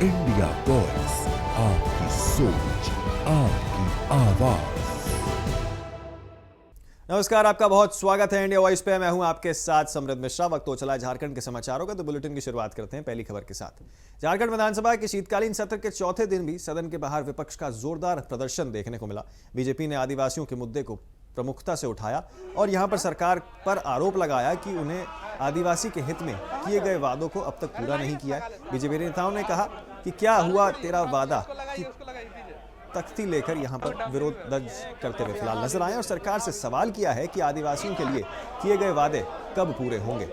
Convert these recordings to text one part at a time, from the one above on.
India voice, आपकी सोच, आपकी आवाज। नमस्कार, आपका बहुत स्वागत है इंडिया वॉइस पे। मैं हूं आपके साथ समृद्ध मिश्रा। वक्त हो चला झारखंड के समाचारों का, तो बुलेटिन की शुरुआत करते हैं पहली खबर के साथ। झारखंड विधानसभा के शीतकालीन सत्र के चौथे दिन भी सदन के बाहर विपक्ष का जोरदार प्रदर्शन देखने को मिला। बीजेपी ने आदिवासियों के मुद्दे को प्रमुखता से उठाया और यहां पर सरकार पर आरोप लगाया कि उन्हें आदिवासी के हित में किए गए वादों को अब तक पूरा नहीं किया है। बीजेपी नेताओं ने कहा कि क्या हुआ तेरा वादा की तख्ती लेकर यहां पर विरोध दर्ज करते हुए फिलहाल नजर आए और सरकार से सवाल किया है कि आदिवासियों के लिए किए गए वादे कब पूरे होंगे।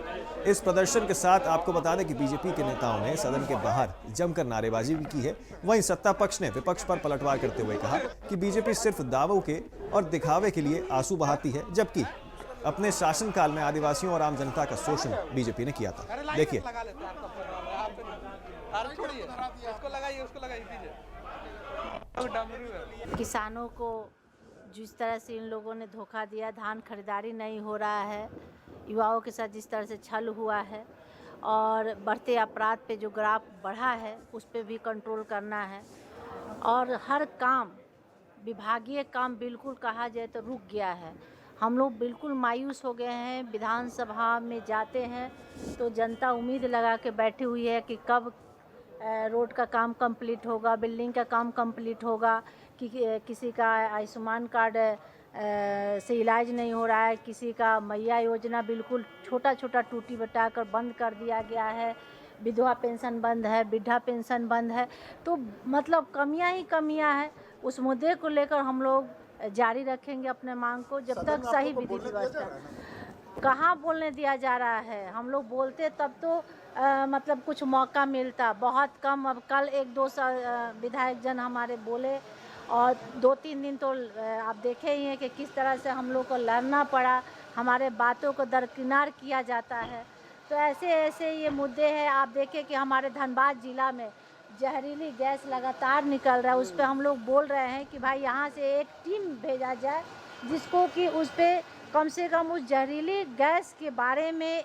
इस प्रदर्शन के साथ आपको बता दें कि बीजेपी के नेताओं ने सदन के बाहर जमकर नारेबाजी भी की है। वहीं सत्ता पक्ष ने विपक्ष पर पलटवार करते हुए कहा कि बीजेपी सिर्फ दावों के और दिखावे के लिए आंसू बहाती है, जबकि अपने शासनकाल में आदिवासियों और आम जनता का शोषण बीजेपी ने किया था। देखिए, किसानों को जिस तरह से इन लोगों ने धोखा दिया, धान खरीदारी नहीं हो रहा है, युवाओं के साथ जिस तरह से छल हुआ है और बढ़ते अपराध पे जो ग्राफ बढ़ा है उस पे भी कंट्रोल करना है। और हर काम, विभागीय काम बिल्कुल कहा जाए तो रुक गया है। हम लोग बिल्कुल मायूस हो गए हैं। विधानसभा में जाते हैं तो जनता उम्मीद लगा के बैठी हुई है कि कब रोड का काम कंप्लीट होगा, बिल्डिंग का काम कंप्लीट होगा, कि किसी का आयुष्मान कार्ड से इलाज नहीं हो रहा है, किसी का मैया योजना बिल्कुल छोटा छोटा टूटी बटाकर बंद कर दिया गया है, विधवा पेंशन बंद है, वृद्धा पेंशन बंद है। तो मतलब कमियां ही कमियां हैं। उस मुद्दे को लेकर हम लोग जारी रखेंगे अपने मांग को जब तक सही विधि व्यवस्था। कहाँ बोलने दिया जा रहा है? हम लोग बोलते तब तो मतलब कुछ मौका मिलता, बहुत कम। अब कल एक दो विधायक जन हमारे बोले और 2-3 दिन तो आप देखे ही हैं कि किस तरह से हम लोग को लड़ना पड़ा, हमारे बातों को दरकिनार किया जाता है। तो ऐसे ऐसे ये मुद्दे हैं। आप देखें कि हमारे धनबाद जिला में जहरीली गैस लगातार निकल रहा है। उस पर हम लोग बोल रहे हैं कि भाई यहाँ से एक टीम भेजा जाए जिसको कि उस पर कम से कम उस जहरीली गैस के बारे में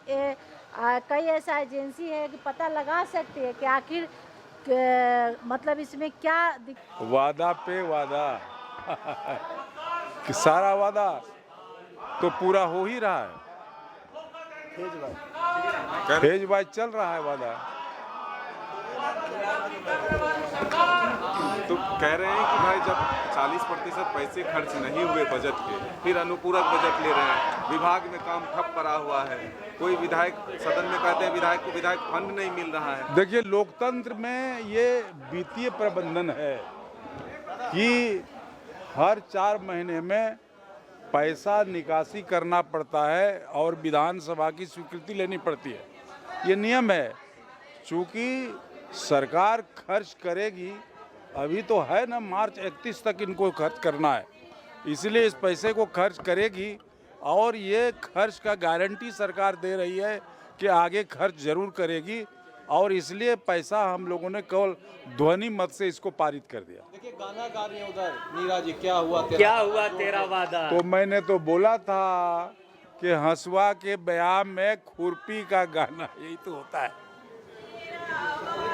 कई ऐसा एजेंसी है कि पता लगा सकती है कि आखिर मतलब इसमें क्या वादा पे वादा कि सारा वादा तो पूरा हो ही रहा है। फेज वाइज चल रहा है वादा। तो कह रहे हैं कि भाई जब 40% पैसे खर्च नहीं हुए बजट के, फिर अनुपूरक बजट ले रहे हैं, विभाग में काम ठप पड़ा हुआ है। कोई विधायक सदन में कहते हैं विधायक को विधायक फंड नहीं मिल रहा है। देखिए, लोकतंत्र में ये वित्तीय प्रबंधन है कि हर 4 महीने में पैसा निकासी करना पड़ता है और विधानसभा की स्वीकृति लेनी पड़ती है। ये नियम है। चूँकि सरकार खर्च करेगी, अभी तो है ना, मार्च 31 तक इनको खर्च करना है, इसलिए इस पैसे को खर्च करेगी और ये खर्च का गारंटी सरकार दे रही है कि आगे खर्च जरूर करेगी और इसलिए पैसा हम लोगों ने केवल ध्वनि मत से इसको पारित कर दिया। देखिए, गाना गा रही है उधर मीरा जी, क्या हुआ तेरा वादा। तो मैंने तो बोला था कि हंसुआ के बयान में खुरपी का गाना, यही तो होता है।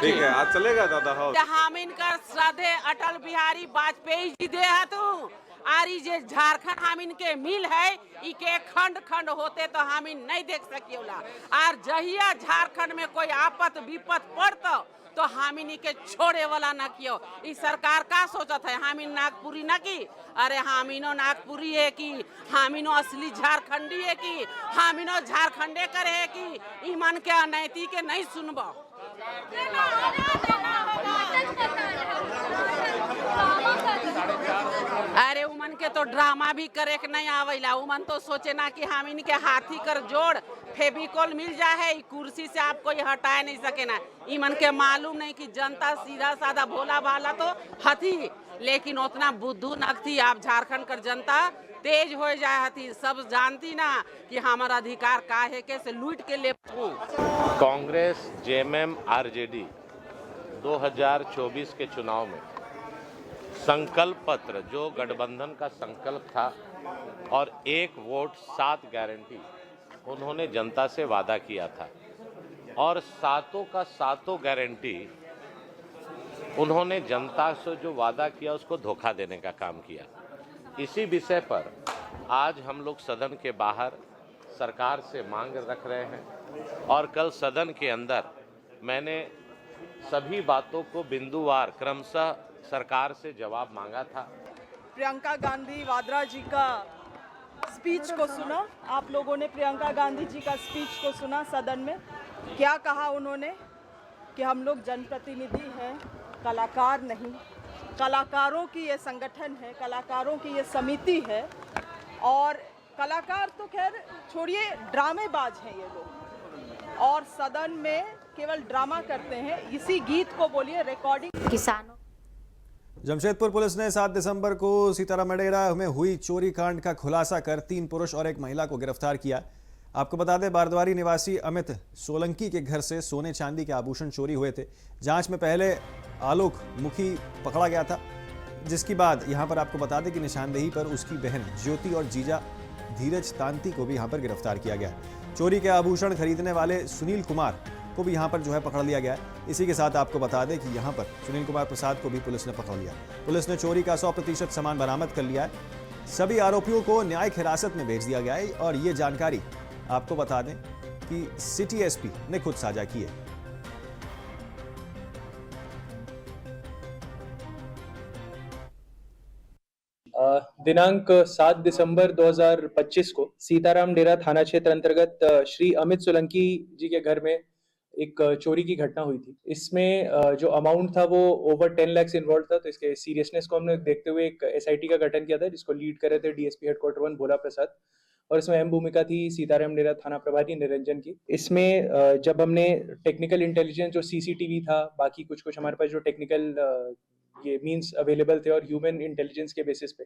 ठीक है, आज चलेगा दादा। हो हामिन कर श्रद्धे अटल बिहारी वाजपेयी जी दे है तू आरी जे झारखंड हामिन के मिल है, इके खंड खंड होते तो हामिन नहीं देख सकियोला। और जहिया झारखंड में कोई आपत विपत पड़ता तो हामिनी के छोड़े वाला ना कियो। इस सरकार का सोचत है हामिन नागपुरी ना की? अरे हामिनो नागपुरी है कि हामिनो असली झारखंडी है कि हामिनो झारखंडे करे है कि ईमान के अनैतिक के नहीं सुनबो। अरे उमन के तो ड्रामा भी करे के नहीं आवेला। उमन तो सोचे ना कि हम इनके हाथी कर जोड़ फेविकोल मिल जाए, कुर्सी से आप कोई हटा नहीं सके ना। ईमन के मालूम नहीं कि जनता सीधा साधा भोला भाला तो हथी, लेकिन उतना बुद्धू नखती। आप झारखंड कर जनता तेज हो जाए हथी, सब जानती ना कि हमारा अधिकार काहे के से लूट के ले। कांग्रेस, जेएमएम, आरजेडी 2024 के चुनाव में संकल्प पत्र, जो गठबंधन का संकल्प था, और 1 वोट 7 गारंटी उन्होंने जनता से वादा किया था, और सातों का सातों गारंटी उन्होंने जनता से जो वादा किया उसको धोखा देने का काम किया। इसी विषय पर आज हम लोग सदन के बाहर सरकार से मांग रख रहे हैं और कल सदन के अंदर मैंने सभी बातों को बिंदुवार क्रमशः सरकार से जवाब मांगा था। प्रियंका गांधी वाड्रा जी का स्पीच को सुना, आप लोगों ने प्रियंका गांधी जी का स्पीच को सुना सदन में। क्या कहा उन्होंने कि हम लोग जनप्रतिनिधि हैं, कलाकार नहीं। कलाकारों की ये संगठन है, कलाकारों की ये समिति है और कलाकार तो खैर छोड़िए, ड्रामेबाज हैं ये लोग और सदन में केवल ड्रामा करते हैं। इसी गीत को बोलिए रिकॉर्डिंग। किसानों जमशेदपुर पुलिस ने 7 दिसंबर को सीतारामडेरा में हुई चोरी कांड का खुलासा कर 3 पुरुष और 1 महिला को गिरफ्तार किया। आपको बता दें, बारद्वारी निवासी अमित सोलंकी के घर से सोने चांदी के आभूषण चोरी हुए थे। जांच में पहले आलोक मुखी पकड़ा गया था, जिसके बाद यहां पर आपको बता दें कि निशानदेही पर उसकी बहन ज्योति और जीजा धीरज तांती को भी यहां पर गिरफ्तार किया गया। चोरी के आभूषण खरीदने वाले सुनील कुमार को भी यहां पर जो है पकड़ लिया गया है। इसी के साथ आपको बता दें कि यहां पर सुनील कुमार प्रसाद को भी पुलिस ने पकड़ लिया। पुलिस ने चोरी का 100% सामान बरामद कर लिया है। सभी आरोपियों को न्यायिक हिरासत में भेज दिया गया है और ये जानकारी आपको बता दें कि सिटी एसपी ने खुद साझा की है। दिनांक 7 दिसंबर 2025 को सीताराम डेरा थाना क्षेत्र अंतर्गत श्री अमित सोलंकी जी के घर में एक चोरी की घटना हुई थी। इसमें जो अमाउंट था वो ओवर 10 लाख इन्वॉल्व था। तो इसके सीरियसनेस को हमने देखते हुए एक एसआईटी का गठन किया था, जिसको लीड कर रहे थे डीएसपी हेडक्वार्टर 1 भोला प्रसाद और इसमें अहम भूमिका थी सीताराम डेरा थाना प्रभारी निरंजन की। इसमें जब हमने टेक्निकल इंटेलिजेंस जो सीसीटीवी था, बाकी कुछ हमारे पास जो टेक्निकल ये मींस अवेलेबल थे और ह्यूमन इंटेलिजेंस के बेसिस पे।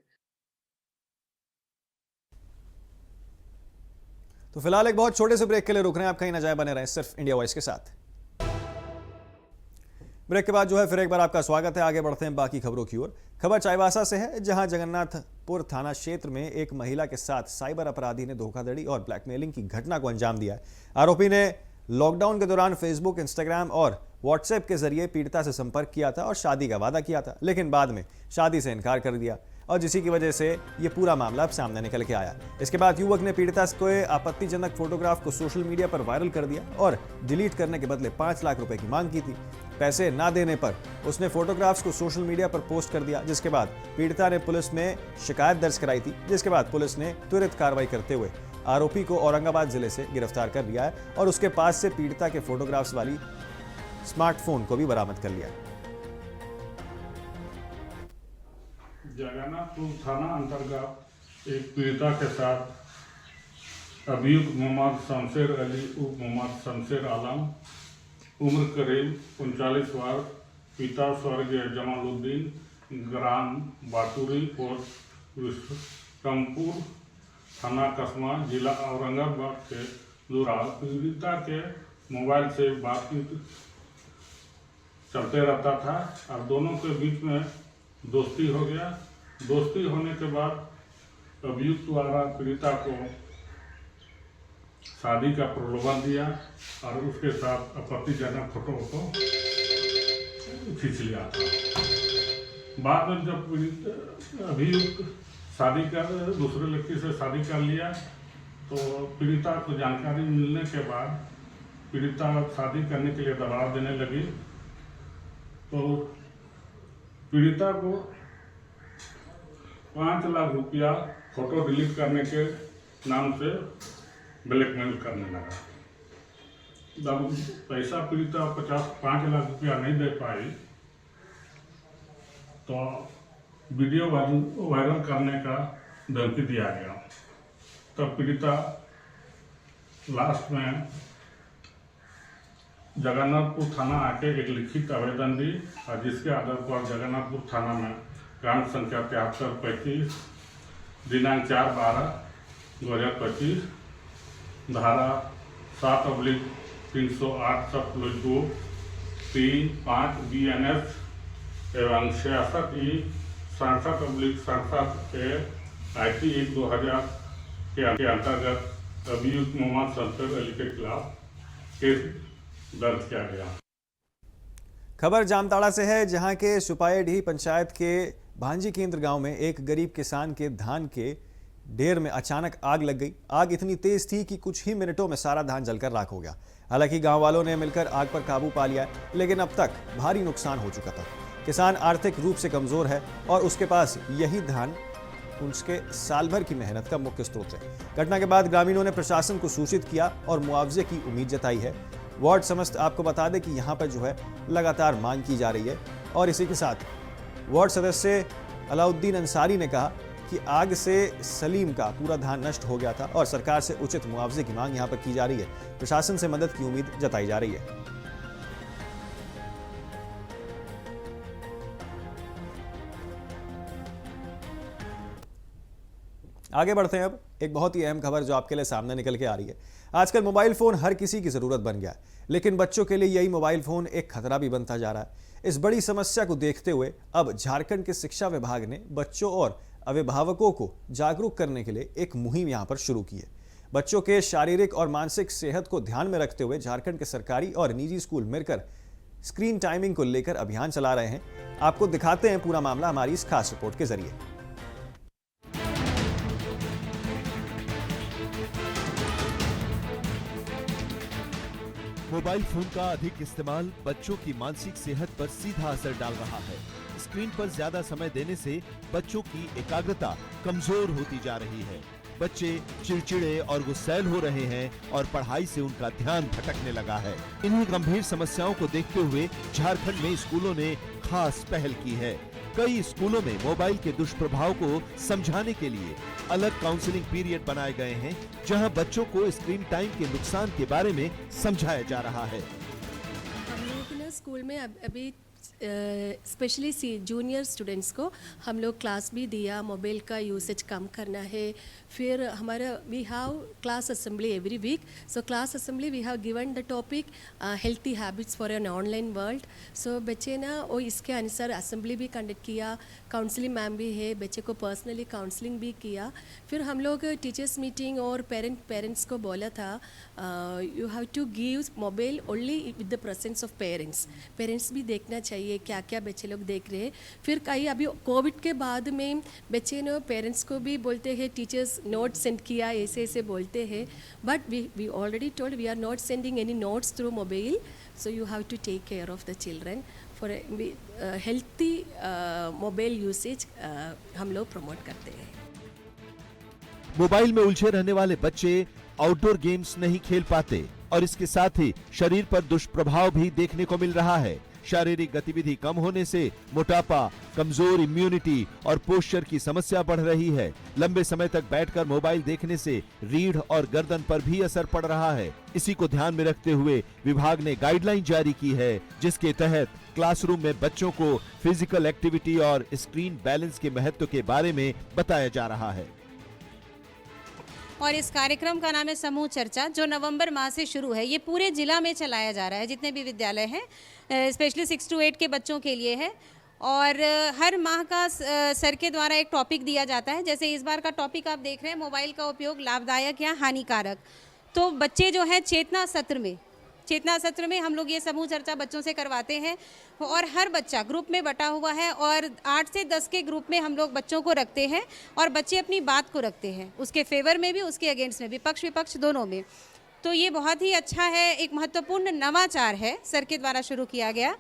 तो फिलहाल एक बहुत छोटे से ब्रेक के लिए रुक रहे हैं। आप कहीं ना जाए, बने रहें सिर्फ इंडिया वॉइस के साथ। ब्रेक के बाद जो है फिर एक बार आपका स्वागत है। आगे बढ़ते हैं बाकी खबरों की ओर। खबर चाईबासा से है, जहां जगन्नाथपुर थाना क्षेत्र में एक महिला के साथ साइबर अपराधी ने धोखाधड़ी और ब्लैकमेलिंग की घटना को अंजाम दिया है। आरोपी ने लॉकडाउन के दौरान फेसबुक, इंस्टाग्राम और व्हाट्सएप के जरिए पीड़िता से संपर्क किया था और शादी का वादा किया था, लेकिन बाद में शादी से इनकार कर दिया और जिसी की वजह से ये पूरा मामला अब सामने निकल के आया। इसके बाद युवक ने पीड़िता के आपत्तिजनक फोटोग्राफ को सोशल मीडिया पर वायरल कर दिया और डिलीट करने के बदले 5 लाख रुपए की मांग की थी। पैसे ना देने पर उसने फोटोग्राफ्स को सोशल मीडिया पर पोस्ट कर दिया, जिसके बाद पीड़िता ने पुलिस में शिकायत दर्ज कराई थी, जिसके बाद पुलिस ने त्वरित कार्रवाई करते हुए आरोपी को औरंगाबाद जिले से गिरफ्तार कर लिया है और उसके पास से पीड़िता के फोटोग्राफ्स वाली स्मार्टफोन को भी बरामद कर लिया है। जगन्नाथपुर थाना अंतर्गत एक पीड़िता के साथ अभियुक्त मोहम्मद शमशेर अली उर्फ मोहम्मद शमशेर आलम, उम्र करीब 39 वर्ष, पिता स्वर्गीय जमालुद्दीन, ग्राम बाटुरी, पोस्ट विक्रमपुर, थाना कसमा, जिला औरंगाबाद के द्वारा पीड़िता के मोबाइल से बातचीत चलते रहता था और दोनों के बीच में दोस्ती हो गया। दोस्ती होने के बाद अभियुक्त द्वारा पीड़िता को शादी का प्रलोभन दिया और उसके साथ आपत्तिजनक फोटो को खींच लिया था। बाद में जब अभियुक्त शादी कर दूसरे लड़की से शादी कर लिया तो पीड़िता को जानकारी मिलने के बाद पीड़िता शादी करने के लिए दबाव देने लगी। तो पीड़िता को 5 लाख रुपया फोटो डिलीट करने के नाम से ब्लैकमेल करने लगा। जब पैसा पीड़िता 5 लाख रुपया नहीं दे पाई तो वीडियो वायरल करने का धमकी दिया गया। तब पीड़िता लास्ट में जगन्नाथपुर थाना आके एक लिखित आवेदन दी और जिसके आधार पर जगन्नाथपुर थाना में कांड संख्या 7335 दिनांक 4/12/2025 धारा 7/308 सब 3-5 BNS एवं 66 67/67 के IT 2000 के अंतर्गत अभियुक्त मोहम्मद शमशेर अली के खिलाफ केस दर्ज किया गया। खबर जामताड़ा से है, जहां के सुपायडीह पंचायत के भांजी केंद्र गांव में एक गरीब किसान के धान के ढेर में अचानक आग लग गई। आग इतनी तेज थी कि कुछ ही मिनटों में सारा धान जलकर राख हो गया। हालांकि गांव वालों ने मिलकर आग पर काबू पा लिया, लेकिन अब तक भारी नुकसान हो चुका था। किसान आर्थिक रूप से कमजोर है और उसके पास यही धान उसके साल भर की मेहनत का मुख्य स्रोत है। घटना के बाद ग्रामीणों ने प्रशासन को सूचित किया और मुआवजे की उम्मीद जताई है। वार्ड समस्त आपको बता दें कि यहाँ पर जो है लगातार मांग की जा रही है। और इसी के साथ वार्ड सदस्य अलाउद्दीन अंसारी ने कहा कि आग से सलीम का पूरा धान नष्ट हो गया था और सरकार से उचित मुआवजे की मांग यहाँ पर की जा रही है। प्रशासन से मदद की उम्मीद जताई जा रही है। आगे बढ़ते हैं अब एक बहुत ही अहम खबर जो आपके लिए सामने निकल के आ रही है। आजकल मोबाइल फोन हर किसी की जरूरत बन गया है, लेकिन बच्चों के लिए यही मोबाइल फोन एक खतरा भी बनता जा रहा है। इस बड़ी समस्या को देखते हुए अब झारखंड के शिक्षा विभाग ने बच्चों और अभिभावकों को जागरूक करने के लिए एक मुहिम यहां पर शुरू की है। बच्चों के शारीरिक और मानसिक सेहत को ध्यान में रखते हुए झारखंड के सरकारी और निजी स्कूल मिलकर स्क्रीन टाइमिंग को लेकर अभियान चला रहे हैं। आपको दिखाते हैं पूरा मामला हमारी इस खास रिपोर्ट के जरिए। मोबाइल फोन का अधिक इस्तेमाल बच्चों की मानसिक सेहत पर सीधा असर डाल रहा है। स्क्रीन पर ज्यादा समय देने से बच्चों की एकाग्रता कमजोर होती जा रही है। बच्चे चिड़चिड़े और गुस्सैल हो रहे हैं और पढ़ाई से उनका ध्यान भटकने लगा है। इन्हीं गंभीर समस्याओं को देखते हुए झारखंड में स्कूलों ने खास पहल की है। कई स्कूलों में मोबाइल के दुष्प्रभाव को समझाने के लिए अलग काउंसलिंग पीरियड बनाए गए हैं, जहां बच्चों को स्क्रीन टाइम के नुकसान के बारे में समझाया जा रहा है। हम लोग ना स्कूल में अभी स्पेशली जूनियर स्टूडेंट्स को हम लोग क्लास भी दिया, मोबाइल का यूसेज कम करना है। फिर हमारा we have class assembly every week. So class assembly we have given the topic healthy habits for an online world. So बच्चे ना वो इसके अनुसार असेंबली भी कंडक्ट किया, काउंसलिंग मैम भी है, बच्चे को पर्सनली काउंसलिंग भी किया। फिर हम लोग टीचर्स मीटिंग और पेरेंट्स को बोला था you have to give mobile only with the presence of parents भी देखना चाहिए क्या क्या बच्चे लोग देख रहे हैं। फिर कई अभी कोविड के बाद में बच्चे ने पेरेंट्स को भी बोलते हैं टीचर्स नोट सेंड किया, ऐसे ऐसे बोलते हैं, but we already told we are not sending any notes through mobile. So you have to take care of the children for healthy mobile usage हम लोग प्रमोट करते हैं। मोबाइल में उलझे रहने वाले बच्चे आउटडोर गेम्स नहीं खेल पाते और इसके साथ ही शरीर पर दुष्प्रभाव भी देखने को मिल रहा है। शारीरिक गतिविधि कम होने से मोटापा, कमजोर इम्यूनिटी और पोस्चर की समस्या बढ़ रही है। लंबे समय तक बैठकर मोबाइल देखने से रीढ़ और गर्दन पर भी असर पड़ रहा है। इसी को ध्यान में रखते हुए विभाग ने गाइडलाइन जारी की है, जिसके तहत क्लासरूम में बच्चों को फिजिकल एक्टिविटी और स्क्रीन बैलेंस के महत्व के बारे में बताया जा रहा है। और इस कार्यक्रम का नाम है समूह चर्चा, जो नवंबर माह से शुरू है। ये पूरे जिला में चलाया जा रहा है, जितने भी विद्यालय हैं, स्पेशली 6 to 8 के बच्चों के लिए है। और हर माह का सर के द्वारा एक टॉपिक दिया जाता है। जैसे इस बार का टॉपिक आप देख रहे हैं, मोबाइल का उपयोग लाभदायक या हानिकारक। तो बच्चे जो है चेतना सत्र में हम लोग ये समूह चर्चा बच्चों से करवाते हैं और हर बच्चा ग्रुप में बटा हुआ है और 8 से 10 के ग्रुप में हम लोग बच्चों को रखते हैं और बच्चे अपनी बात को रखते हैं, उसके फेवर में भी, उसके अगेंस्ट में भी, पक्ष विपक्ष दोनों में। तो ये बहुत ही अच्छा है, एक महत्वपूर्ण नवाचार है सर के द्वारा शुरू किया गया,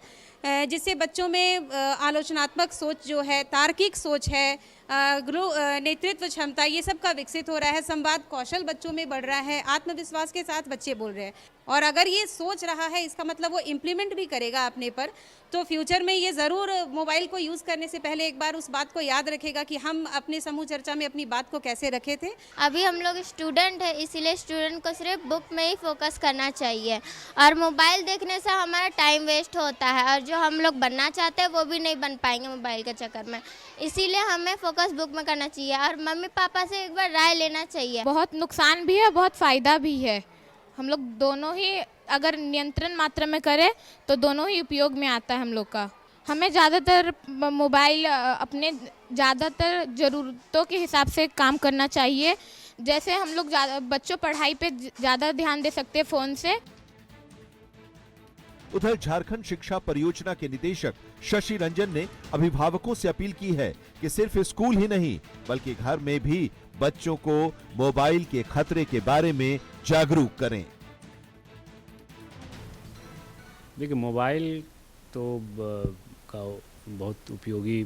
जिससे बच्चों में आलोचनात्मक सोच जो है, तार्किक सोच है, नेतृत्व क्षमता, ये सब का विकसित हो रहा है। संवाद कौशल बच्चों में बढ़ रहा है, आत्मविश्वास के साथ बच्चे बोल रहे हैं। और अगर ये सोच रहा है, इसका मतलब वो इम्प्लीमेंट भी करेगा अपने पर, तो फ्यूचर में ये ज़रूर मोबाइल को यूज़ करने से पहले एक बार उस बात को याद रखेगा कि हम अपने समूह चर्चा में अपनी बात को कैसे रखे थे। अभी हम लोग स्टूडेंट है, इसीलिए स्टूडेंट को सिर्फ बुक में ही फोकस करना चाहिए और मोबाइल देखने से हमारा टाइम वेस्ट होता है और जो हम लोग बनना चाहते हैं वो भी नहीं बन पाएंगे मोबाइल के चक्कर में। इसीलिए हमें फोकस बुक में करना चाहिए और मम्मी पापा से एक बार राय लेना चाहिए। बहुत नुकसान भी है, बहुत फ़ायदा भी है। हम लोग दोनों ही अगर नियंत्रण मात्रा में करें तो दोनों ही उपयोग में आता है हम लोग का। हमें ज़्यादातर मोबाइल अपने ज़्यादातर ज़रूरतों के हिसाब से काम करना चाहिए। जैसे हम लोग बच्चों पढ़ाई पे ज़्यादा ध्यान दे सकते हैं फ़ोन से। उधर झारखंड शिक्षा परियोजना के निदेशक शशि रंजन ने अभिभावकों से अपील की है कि सिर्फ स्कूल ही नहीं बल्कि घर में भी बच्चों को मोबाइल के खतरे के बारे में जागरूक करें। देखिए, मोबाइल तो का बहुत उपयोगी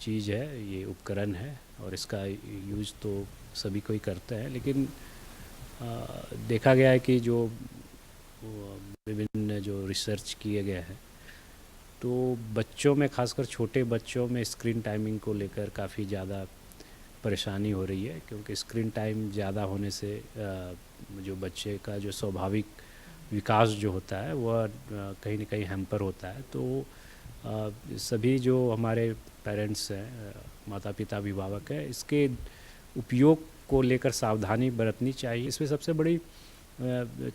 चीज़ है, ये उपकरण है और इसका यूज़ तो सभी कोई करते हैं, लेकिन देखा गया है कि जो विभिन्न जो रिसर्च किए गए हैं तो बच्चों में, खासकर छोटे बच्चों में स्क्रीन टाइमिंग को लेकर काफ़ी ज़्यादा परेशानी हो रही है, क्योंकि स्क्रीन टाइम ज़्यादा होने से जो बच्चे का जो स्वाभाविक विकास जो होता है वह कहीं ना कहीं हैम्पर होता है। तो सभी जो हमारे पेरेंट्स हैं, माता पिता, अभिभावक हैं, इसके उपयोग को लेकर सावधानी बरतनी चाहिए। इसमें सबसे बड़ी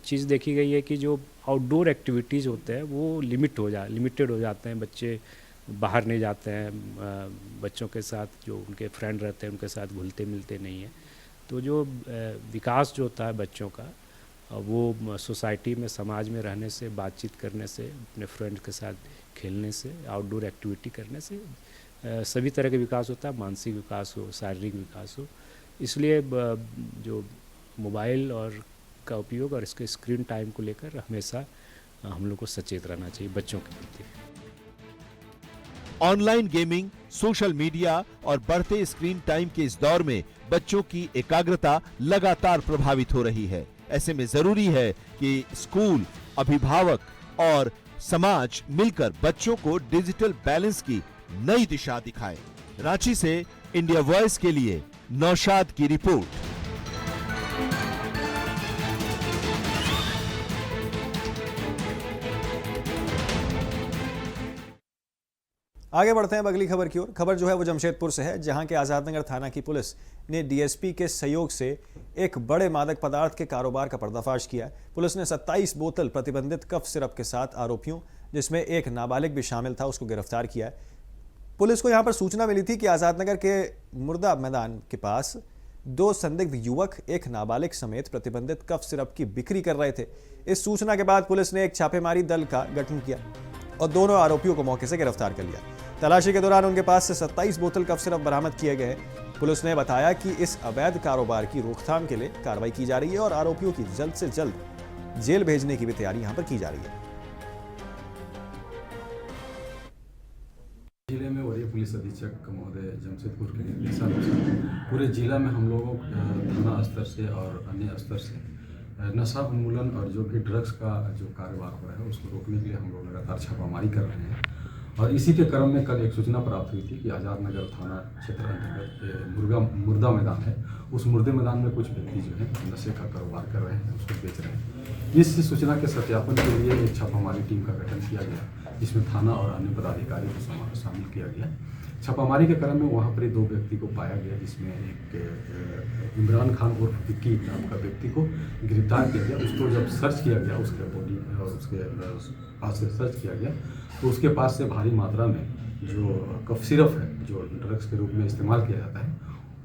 चीज़ देखी गई है कि जो आउटडोर एक्टिविटीज़ होते हैं वो लिमिटेड हो जाते हैं। बच्चे बाहर नहीं जाते हैं, बच्चों के साथ जो उनके फ्रेंड रहते हैं उनके साथ घुलते मिलते नहीं हैं। तो जो विकास जो होता है बच्चों का वो सोसाइटी में, समाज में रहने से, बातचीत करने से, अपने फ्रेंड के साथ खेलने से, आउटडोर एक्टिविटी करने से सभी तरह का विकास होता है, मानसिक विकास हो, शारीरिक विकास हो। इसलिए जो मोबाइल और का उपयोग और इसके स्क्रीन टाइम को लेकर हमेशा हम लोग को सचेत रहना चाहिए बच्चों के प्रति। ऑनलाइन गेमिंग, सोशल मीडिया और बढ़ते स्क्रीन टाइम के इस दौर में बच्चों की एकाग्रता लगातार प्रभावित हो रही है। ऐसे में जरूरी है कि स्कूल, अभिभावक और समाज मिलकर बच्चों को डिजिटल बैलेंस की नई दिशा दिखाएं। रांची से इंडिया वॉइस के लिए नौशाद की रिपोर्ट। आगे बढ़ते हैं अगली खबर की ओर। खबर जो है वो जमशेदपुर से है, जहां के आजादनगर थाना की पुलिस ने डीएसपी के सहयोग से एक बड़े मादक पदार्थ के कारोबार का पर्दाफाश किया है। पुलिस ने 27 बोतल प्रतिबंधित कफ सिरप के साथ आरोपियों, जिसमें एक नाबालिग भी शामिल था, उसको गिरफ्तार किया है। पुलिस को यहां पर सूचना मिली थी कि आजादनगर के मुर्दा मैदान के पास 2 संदिग्ध युवक एक नाबालिग समेत प्रतिबंधित कफ सिरप की बिक्री कर रहे थे। इस सूचना के बाद पुलिस ने एक छापेमारी दल का गठन किया और दोनों आरोपियों को मौके से गिरफ्तार कर लिया। तलाशी के दौरान उनके पास से 27 बोतल कफ सिरप बरामद किए गए। पुलिस ने बताया कि इस अवैध कारोबार की रोकथाम के लिए कार्रवाई की जा रही है और आरोपियों की जल्द से जल्द जेल भेजने की भी तैयारी यहां पर की जा रही है। जिले में वरीय पुलिस अधीक्षक महोदय जमशेदपुर के निर्देशानुसार पूरे जिला में हम लोगों थाना स्तर से और अन्य स्तर से नशा उन्मूलन और जो कि ड्रग्स का जो कारोबार हो रहा है उसको रोकने के लिए हम लोग लगातार छापामारी कर रहे हैं। और इसी के क्रम में कल एक सूचना प्राप्त हुई थी कि आजादनगर थाना क्षेत्र अंतर्गत मुर्दा मैदान है, उस मुर्दे मैदान में कुछ व्यक्ति जो है नशे का कारोबार कर रहे हैं, उसको बेच रहे हैं। इस सूचना के सत्यापन के लिए एक छापामारी टीम का गठन किया गया, जिसमें थाना और अन्य पदाधिकारी को शामिल किया गया। छापामारी के क्रम में वहाँ पर 2 व्यक्ति को पाया गया, जिसमें एक इमरान खान उर्फ विक्की नाम का व्यक्ति को गिरफ्तार किया गया। उसको जब सर्च किया गया, उसके बॉडी और उसके पास से सर्च किया गया तो उसके पास से भारी मात्रा में जो कफ सिरप है, जो ड्रग्स के रूप में इस्तेमाल किया जाता है,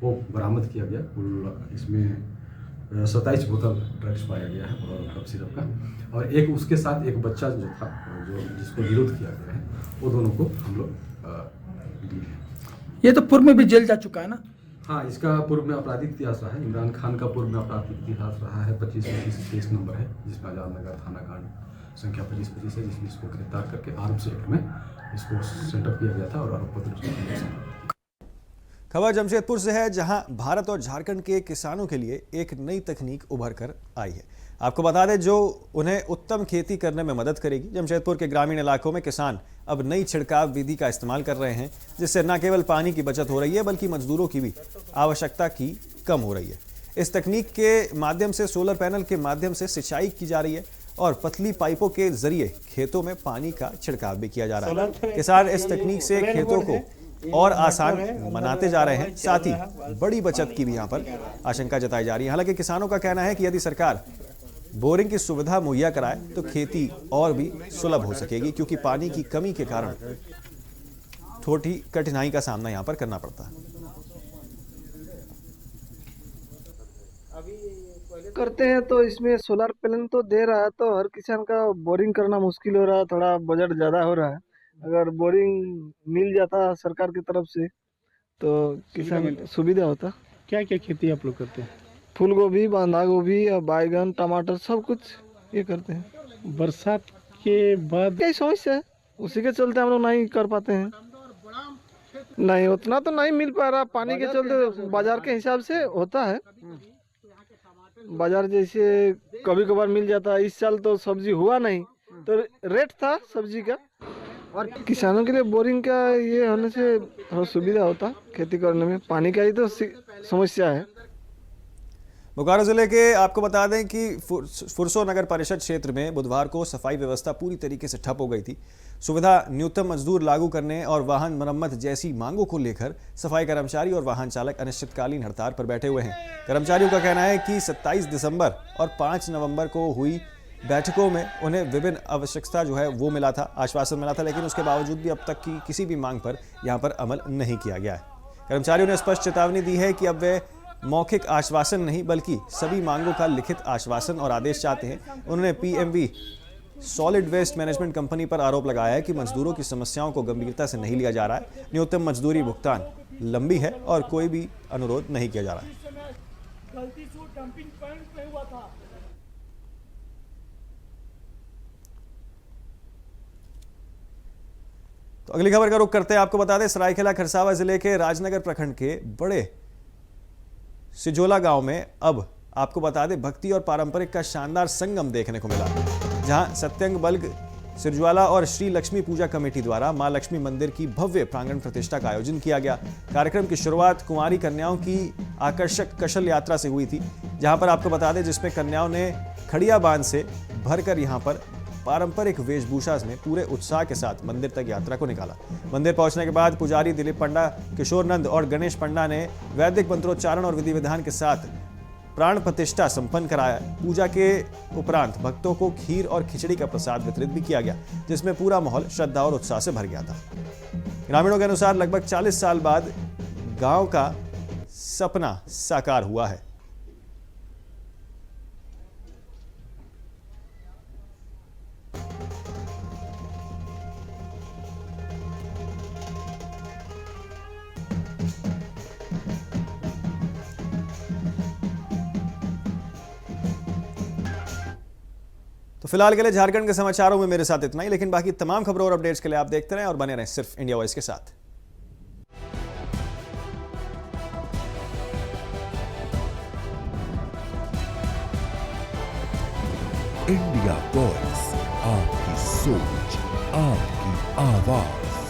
वो बरामद किया गया। कुल इसमें 27 बोतल ड्रग्स पाया गया है और कफ सिरप का, और एक उसके साथ एक बच्चा जो था, जो जिसको विरोध किया गया है, वो दोनों को हम लोग ये तो पूर्व में भी जेल जा चुका है ना? हाँ, इसका पूर्व में आपराधिक इतिहास रहा है। इमरान खान का पूर्व में आपराधिक इतिहास रहा है। 25 केस नंबर है, जिसमें आजादनगर थाना कांड संख्या 25 है, जिसमें इसको गिरफ्तार करके आर्म्स एक्ट में इसको सेटअप किया गया था और आरोप पत्र। खबर जमशेदपुर से है, जहां भारत और झारखंड के किसानों के लिए एक नई तकनीक उभर कर आई है। आपको बता दें, जो उन्हें उत्तम खेती करने में मदद करेगी। जमशेदपुर के ग्रामीण इलाकों में किसान अब नई छिड़काव विधि का इस्तेमाल कर रहे हैं, जिससे न केवल पानी की बचत हो रही है बल्कि मजदूरों की भी आवश्यकता की कम हो रही है। इस तकनीक के माध्यम से सोलर पैनल के माध्यम से सिंचाई की जा रही है और पतली पाइपों के जरिए खेतों में पानी का छिड़काव भी किया जा रहा है। किसान इस तकनीक से खेतों को और आसान बनाते जा रहे हैं, साथ ही बड़ी बचत की भी यहाँ पर आशंका जताई जा रही है। हालांकि किसानों का कहना है कि यदि सरकार बोरिंग की सुविधा मुहैया कराए तो खेती और भी सुलभ हो सकेगी, क्योंकि पानी की कमी के कारण थोड़ी कठिनाई का सामना यहाँ पर करना पड़ता है। करते हैं तो इसमें सोलर पैनल तो दे रहा है, तो हर किसान का बोरिंग करना मुश्किल हो रहा है, थोड़ा बजट ज़्यादा हो रहा है। अगर बोरिंग मिल जाता सरकार की तरफ से तो किसान सुविधा होता। क्या क्या खेती आप लोग करते हैं? फूल गोभी, बंधा गोभी, बैगन, टमाटर सब कुछ ये करते हैं। बरसात के बाद क्या समस्या है, उसी के चलते हम लोग नहीं कर पाते हैं। नहीं उतना तो नहीं मिल पा रहा, पानी के चलते बाजार के हिसाब से होता है। बाजार जैसे कभी कभार मिल जाता है। इस साल तो सब्जी हुआ नहीं, तो रेट था सब्जी का। और किसानों के लिए बोरिंग का ये होने से थोड़ा सुविधा होता खेती करने में। पानी का ही तो समस्या है। बोकारो जिले के आपको बता दें कि फुरसो नगर परिषद क्षेत्र में बुधवार को सफाई व्यवस्था पूरी तरीके से ठप हो गई थी। सुविधा न्यूनतम मजदूर लागू करने और वाहन मरम्मत जैसी मांगों को लेकर सफाई कर्मचारी और वाहन चालक अनिश्चितकालीन हड़ताल पर बैठे हुए हैं। कर्मचारियों का कहना है कि 27 दिसंबर और 5 नवंबर को हुई बैठकों में उन्हें विभिन्न आवश्यकता जो है वो मिला था, आश्वासन मिला था, लेकिन उसके बावजूद भी अब तक की किसी भी मांग पर यहाँ पर अमल नहीं किया गया है। कर्मचारियों ने स्पष्ट चेतावनी दी है कि अब वे मौखिक आश्वासन नहीं बल्कि सभी मांगों का लिखित आश्वासन और आदेश चाहते हैं। उन्होंने PMV solid waste management company पर आरोप लगाया है कि मजदूरों की समस्याओं को गंभीरता से नहीं लिया जा रहा है। न्यूनतम मजदूरी भुगतान लंबी है और कोई भी अनुरोध नहीं किया जा रहा है। तो अगली खबर का रुख करते हैं। आपको बता दें सरायकेला खरसावां जिले के राजनगर प्रखंड के बड़े सिजोला गांव में अब आपको बता दें भक्ति और पारंपरिक का शानदार संगम देखने को मिला, जहां सत्यंग बल्ग सिरज्वाला और श्री लक्ष्मी पूजा कमेटी द्वारा मां लक्ष्मी मंदिर की भव्य प्रांगण प्रतिष्ठा का आयोजन किया गया। कार्यक्रम की शुरुआत कुंवारी कन्याओं की आकर्षक कशल यात्रा से हुई थी, जहां पर आपको बता दें जिसमें कन्याओं ने खड़िया बांध से भरकर यहां पर पारंपरिक वेशभूषा में पूरे उत्साह के साथ मंदिर तक यात्रा को निकाला। मंदिर पहुंचने के बाद पुजारी दिलीप पंडा, किशोर नंद और गणेश पंडा ने वैदिक मंत्रोच्चारण और विधि विधान के साथ प्राण प्रतिष्ठा संपन्न कराया। पूजा के उपरांत भक्तों को खीर और खिचड़ी का प्रसाद वितरित भी किया गया, जिसमें पूरा माहौल श्रद्धा और उत्साह से भर गया था। ग्रामीणों के अनुसार लगभग 40 साल बाद गांव का सपना साकार हुआ है। तो फिलहाल के लिए झारखंड के समाचारों में मेरे साथ इतना ही, लेकिन बाकी तमाम खबरों और अपडेट्स के लिए आप देखते रहें और बने रहें सिर्फ इंडिया वॉइस के साथ। इंडिया वॉइस, आपकी सोच, आपकी आवाज।